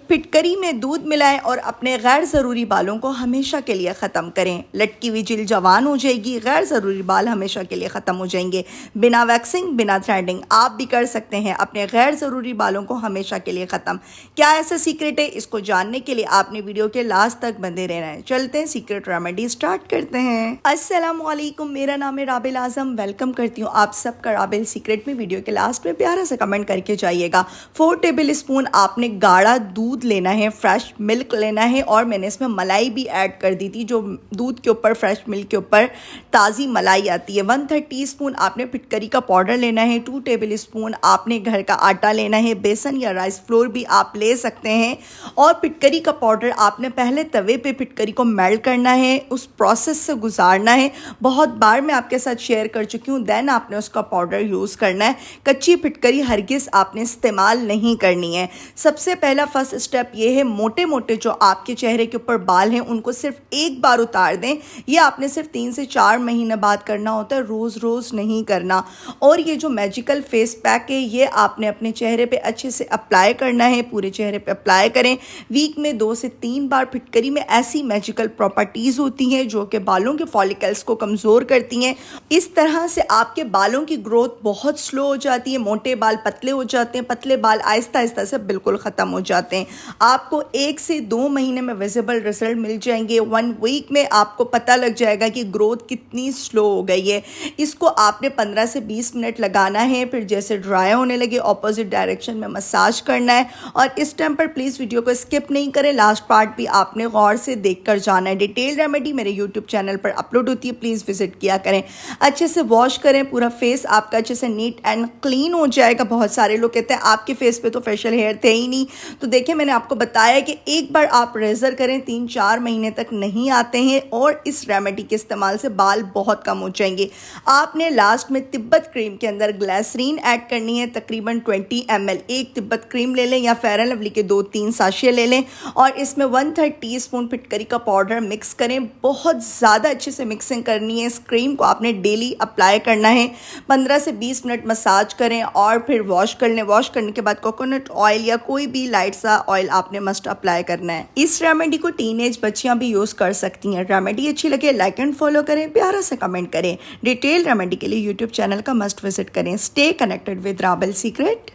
फिटकरी में दूध मिलाएं और अपने गैर ज़रूरी बालों को हमेशा के लिए ख़त्म करें। लटकी हुई जिल्द जवान हो जाएगी, गैर ज़रूरी बाल हमेशा के लिए ख़त्म हो जाएंगे। बिना वैक्सिंग, बिना थ्रेडिंग आप भी कर सकते हैं अपने गैर ज़रूरी बालों को हमेशा के लिए ख़त्म। क्या ऐसा सीक्रेट है? इसको जानने के लिए आपने वीडियो के लास्ट तक बंधे रहना है। चलते हैं सीक्रेट रेमेडी स्टार्ट करते हैं। अस्सलामुअलैकुम, मेरा नाम है राबिल आज़म। वेलकम करती हूँ आप सबका राबिल सीक्रेट में। वीडियो के लास्ट में प्यारा सा कमेंट करके जाइएगा। 4 टेबल स्पून आपने गाढ़ा दूध लेना है, फ्रेश मिल्क लेना है और मैंने इसमें मलाई भी ऐड कर दी थी, जो दूध के ऊपर, फ्रेश मिल्क के ऊपर ताज़ी मलाई आती है। 1/3 टीस्पून आपने फिटकरी का पाउडर लेना है। 2 टेबल स्पून आपने घर का आटा लेना है, बेसन या राइस फ्लोर भी आप ले सकते हैं। और फिटकरी का पाउडर आपने पहले तवे पे फिटकरी को मेल्ट करना है, उस प्रोसेस से गुजारना है। बहुत बार मैं आपके साथ शेयर कर चुकी हूँ। देन आपने उसका पाउडर यूज़ करना है। कच्ची फिटकरी हरगिज़ आपने इस्तेमाल नहीं करनी है। सबसे पहला फर्स्ट स्टेप ये है, मोटे मोटे जो आपके चेहरे के ऊपर बाल हैं उनको सिर्फ एक बार उतार दें। ये आपने सिर्फ 3 से 4 महीने बाद करना होता है, रोज़ रोज़ नहीं करना। और ये जो मैजिकल फेस पैक है ये आपने अपने चेहरे पे अच्छे से अप्लाई करना है, पूरे चेहरे पे अप्लाई करें। वीक में 2 से 3 बार। फिटकरी में ऐसी मैजिकल प्रॉपर्टीज़ होती हैं जो कि बालों के फॉलिकल्स को कमज़ोर करती हैं। इस तरह से आपके बालों की ग्रोथ बहुत स्लो हो जाती है। मोटे बाल पतले हो जाते हैं, पतले बाल आहिस्ता आहिस्ता से बिल्कुल ख़त्म हो जाते हैं। आपको 1 से 2 महीने में विजिबल रिजल्ट मिल जाएंगे। 1 वीक में आपको पता लग जाएगा कि ग्रोथ कितनी स्लो हो गई है। इसको आपने 15 से 20 मिनट लगाना है। फिर जैसे ड्राई होने लगे ऑपोजिट डायरेक्शन में मसाज करना है। और इस टाइम पर प्लीज़ वीडियो को स्किप नहीं करें, लास्ट पार्ट भी आपने गौर से देख कर जाना है। डिटेल रेमेडी मेरे यूट्यूब चैनल पर अपलोड होती है, प्लीज़ विजिट किया करें। अच्छे से वॉश करें, पूरा फेस आपका अच्छे से नीट एंड क्लीन हो जाएगा। बहुत सारे लोग कहते हैं आपके फेस पे तो फेशियल हेयर थे ही नहीं। तो देखिए, मैंने आपको बताया कि एक बार आप रेजर करें, 3-4 महीने तक नहीं आते हैं। और इस रेमेडी के इस्तेमाल से बाल बहुत कम हो जाएंगे। आपने लास्ट में तिब्बत क्रीम के अंदर ग्लिसरीन ऐड करनी है, तकरीबन 20 ml। एक तिब्बत क्रीम ले लें या फेयर एंड लवली के 2-3 साशे ले लें और इसमें 1/3 टीस्पून फिटकरी का पाउडर मिक्स करें। बहुत ज़्यादा अच्छे से मिक्सिंग करनी है। इस क्रीम को आपने डेली अप्लाई करना है। 15 से 20 मिनट मसाज करें और फिर वॉश कर लें। वॉश करने के बाद कोकोनट ऑयल या कोई भी लाइट सा ऑयल आपने मस्ट अप्लाई करना है। इस रेमेडी को टीनेज बच्चियां भी यूज कर सकती हैं। रेमेडी अच्छी लगे लाइक एंड फॉलो करें, प्यारा से कमेंट करें। डिटेल रेमेडी के लिए यूट्यूब चैनल का मस्ट विजिट करें। Stay connected with Rabil secret.